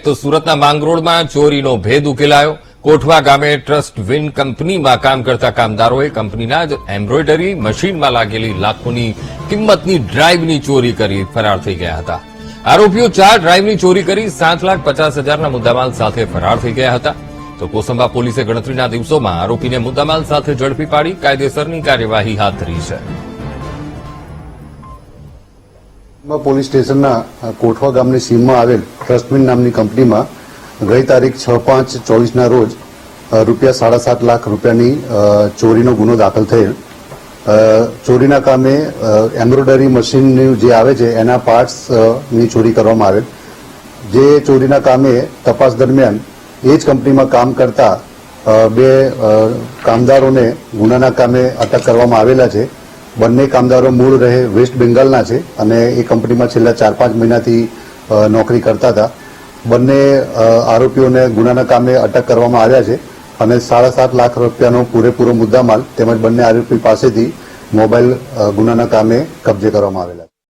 તો સુરતના માંગરોળમાં ચોરીનો ભેદ ઉકેલાયો। કોઠવા ગામે ટ્રસ્ટ વિન કંપનીમાં કામ કરતા કામદારોએ કંપનીના જ એમ્બ્રોઇડરી મશીનમાં લાગેલી લાખોની કિંમતની ડ્રાઇવની ચોરી કરી ફરાર થઈ ગયા હતા। આરોપીઓ 4 ડ્રાઇવની ચોરી કરી 7,50,000ના મુદ્દામાલ સાથે ફરાર થઈ ગયા હતા। તો કોસંબા પોલીસે ગણતરીના દિવસોમાં આરોપીને મુદ્દામાલ સાથે ઝડપી પાડી કાયદેસરની કાર્યવાહી હાથ ધરી છે। પોલીસ સ્ટેશનના કોઠવા ગામની સીમમાં આવેલ ટ્રસ્ટવિન નામની કંપનીમાં ગઈ તારીખ 6/5/24ના રોજ ₹7.5 લાખ રૂપિયાની ચોરીનો ગુનો દાખલ થયેલ। ચોરીના કામે એમ્બ્રોઇડરી મશીનનું જે આવે છે એના પાર્ટ્સની ચોરી કરવામાં આવેલ। જે ચોરીના કામે તપાસ દરમિયાન એ જ કંપનીમાં કામ કરતા 2 કામદારોને ગુનાના કામે અટક કરવામાં આવેલા છે। બંને કામદારો મૂળ રહે વેસ્ટ બેંગાલના છે અને એ કંપનીમાં છેલ્લા 4-5 મહિનાથી નોકરી કરતા હતા। બંને આરોપીઓને ગુનાના કામે અટક કરવામાં આવ્યા છે અને 7.5 લાખ રૂપિયાનો પૂરેપૂરો મુદ્દામાલ તેમજ બંને આરોપી પાસેથી મોબાઈલ ગુનાના કામે કબજે કરવામાં આવેલા છે।